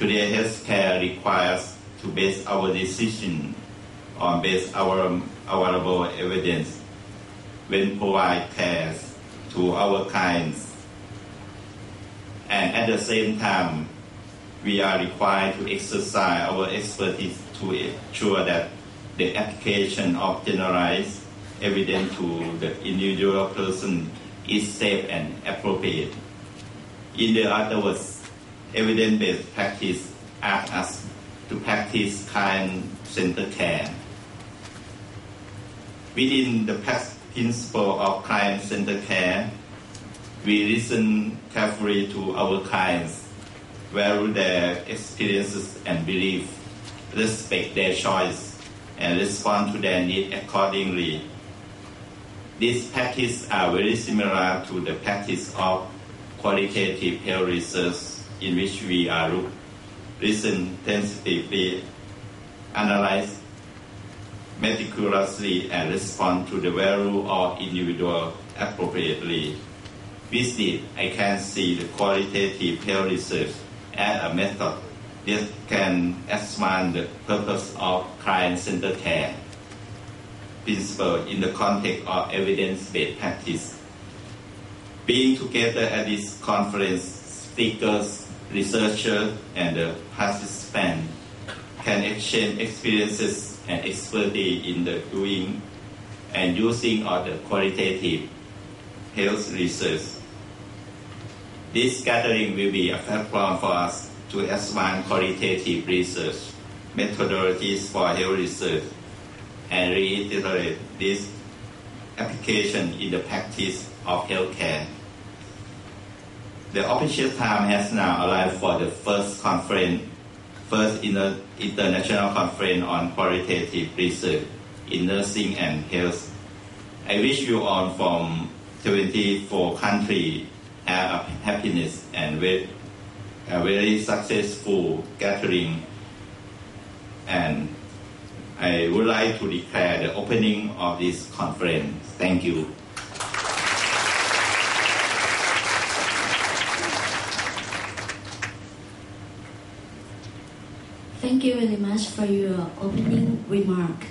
Today, healthcare requires to base our decision on our available evidence when provide care to our clients. And at the same time, we are required to exercise our expertise to ensure that the application of generalized evidence to the individual person is safe and appropriate. In other words, evidence-based practice asks us to practice client-centered care. Within the principle of client-centered care, we listen carefully to our clients, value their experiences and beliefs, respect their choice, and respond to their needs accordingly. These practices are very similar to the practice of qualitative health research, in which we are listen tentatively, analyze meticulously, and respond to the value of individual appropriately. With this, I can see the qualitative health research as a method that can expand the purpose of client-centered care principle in the context of evidence-based practice. Being together at this conference, speakers, researchers, and participants can exchange experiences and expertise in the doing and using of the qualitative health research. This gathering will be a platform for us to expand qualitative research methodologies for health research and reiterate this application in the practice of healthcare. The official time has now arrived for the first international conference on qualitative research in nursing and health. I wish you all from 74 countries have happiness and a very successful gathering. And I would like to declare the opening of this conference. Thank you. Thank you very much for your opening remark.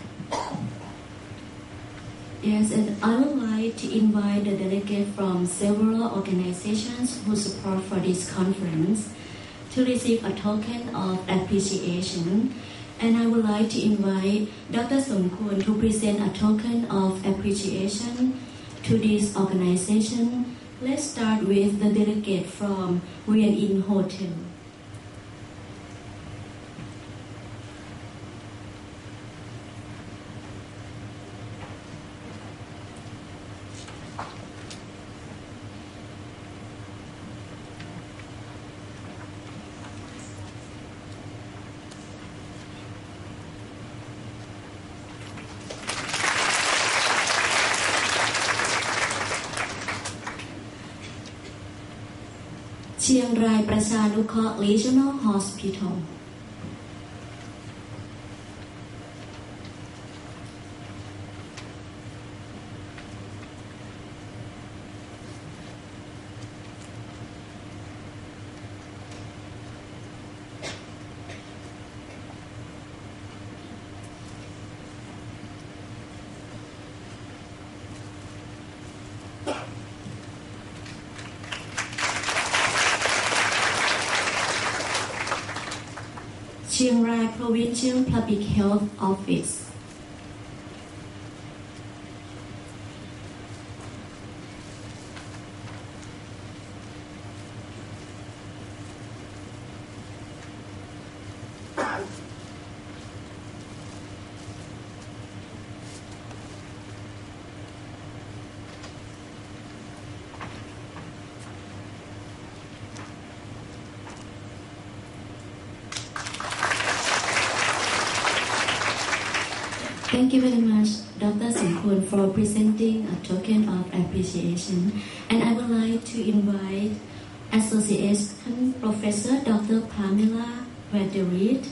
Yes, and I would like to invite the delegate from several organizations who support for this conference to receive a token of appreciation. And I would like to invite Dr. Somkwon to present a token of appreciation to this organization. Let's start with the delegate from Rien Inn Hotel. Chiang Rai Prachanukeot Regional Hospital. Chiang Rai Provincial Public Health Office. Thank you very much, Dr. Somkwon, for presenting a token of appreciation. And I would like to invite Associate Professor Dr. Pamela Vaderit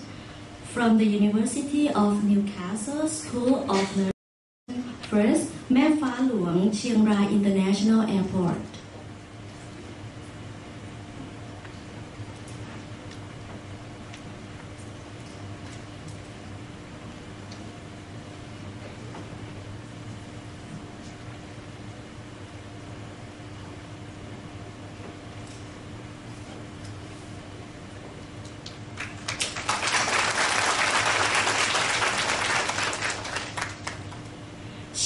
from the University of Newcastle School of Nursing. First, Mae Pha Luang, Chiang Rai International Airport.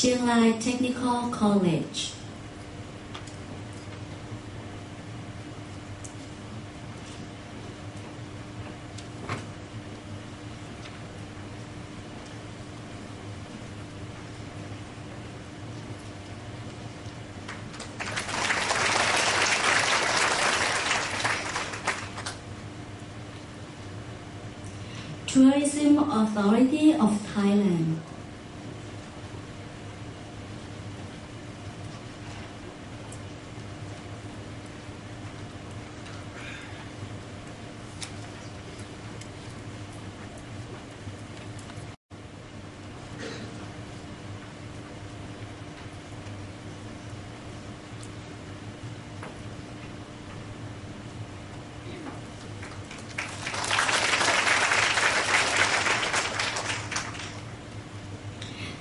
Chiang Mai Technical College. Tourism Authority of Thailand.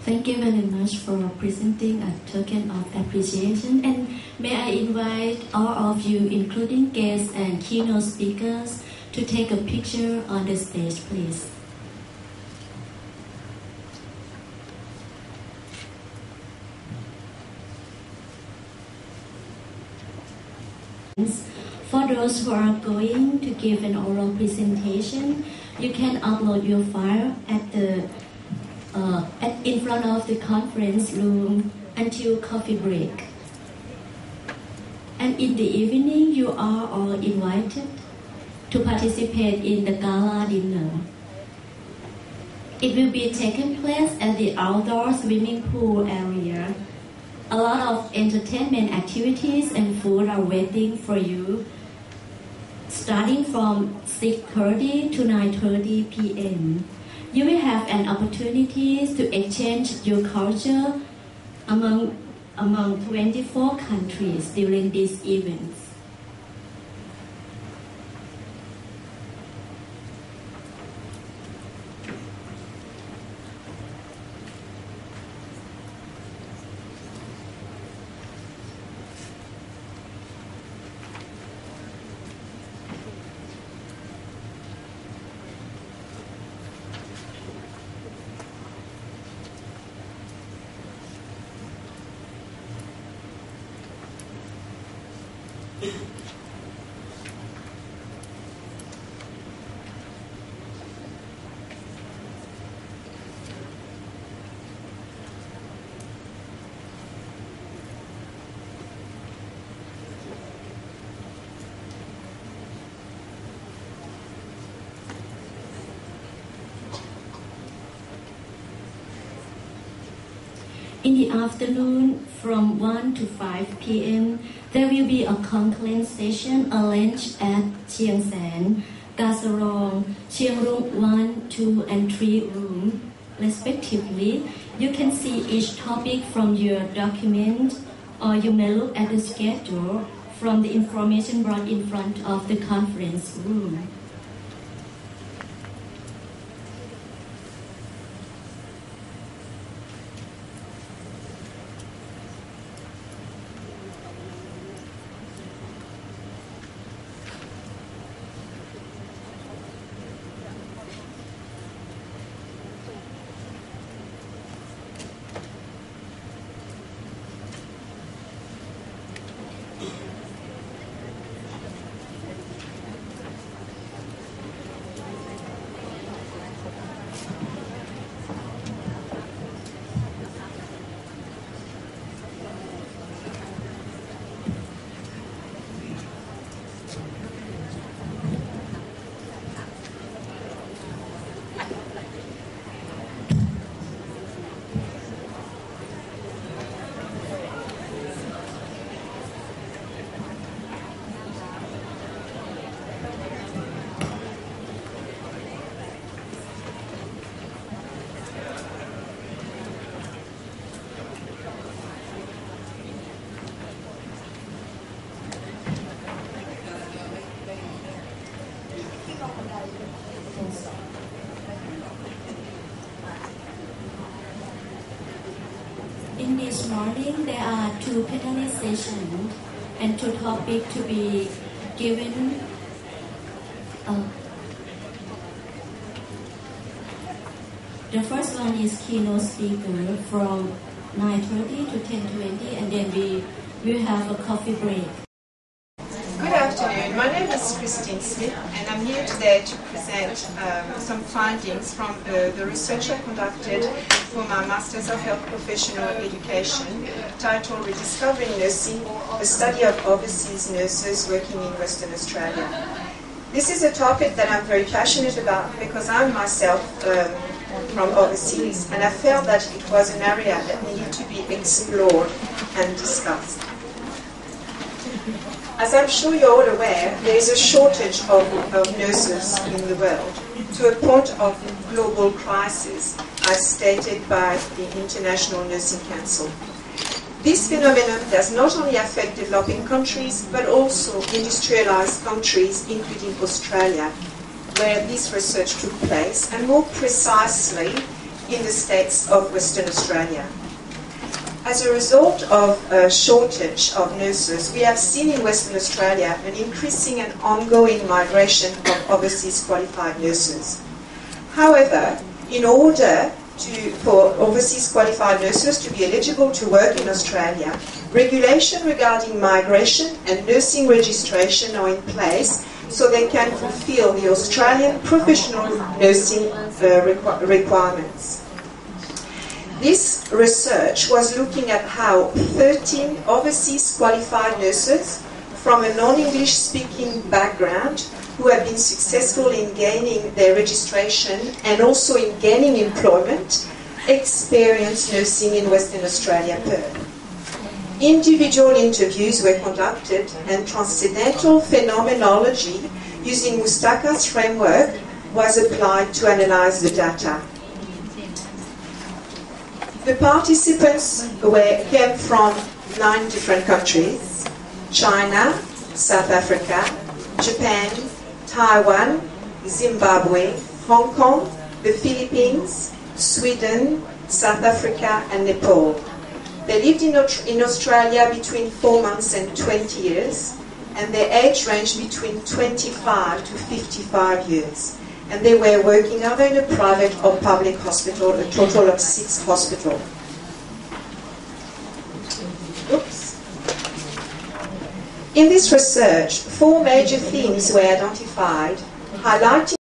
Thank you very much for presenting a token of appreciation, and may I invite all of you, including guests and keynote speakers, to take a picture on the stage, please. For those who are going to give an oral presentation, you can upload your file in front of the conference room until coffee break. And in the evening, you are all invited to participate in the gala dinner. It will be taking place at the outdoor swimming pool area. A lot of entertainment activities and food are waiting for you, starting from 6:30 to 9:30 p.m. You will have an opportunity to exchange your culture among 24 countries during these events. In the afternoon, from 1 to 5 p.m., there will be a conclave session arranged at Chiang San, Kasarong, Chiang Rung 1, 2, and 3 room, respectively. You can see each topic from your document, or you may look at the schedule from the information brought in front of the conference room. In this morning, there are 2 panelist sessions and 2 topics to be given. The first one is keynote speaker from 9:30 to 10:20, and then we will have a coffee break. Good afternoon. My name is Christine Smith, and I'm here today to present some findings from the research I conducted for my Masters of Health Professional Education, titled Rediscovering Nursing, a study of overseas nurses working in Western Australia. This is a topic that I'm very passionate about because I'm myself from overseas, and I felt that it was an area that needed to be explored and discussed. As I'm sure you're all aware, there is a shortage of nurses in the world to a point of global crisis, as stated by the International Nursing Council. This phenomenon does not only affect developing countries, but also industrialized countries, including Australia, where this research took place, and more precisely in the states of Western Australia. As a result of a shortage of nurses, we have seen in Western Australia an increasing and ongoing migration of overseas qualified nurses. However, in order for overseas qualified nurses to be eligible to work in Australia, regulation regarding migration and nursing registration are in place so they can fulfill the Australian professional nursing requirements. This research was looking at how 13 overseas qualified nurses from a non-English speaking background who have been successful in gaining their registration and also in gaining employment experience nursing in Western Australia, Perth. Individual interviews were conducted and transcendental phenomenology using Mustaka's framework was applied to analyze the data. The participants came from 9 different countries: China, South Africa, Japan, Taiwan, Zimbabwe, Hong Kong, the Philippines, Sweden, South Africa, and Nepal. They lived in Australia between 4 months and 20 years, and their age ranged between 25 to 55 years. And they were working either in a private or public hospital, a total of 6 hospitals. In this research, 4 major themes were identified, highlighting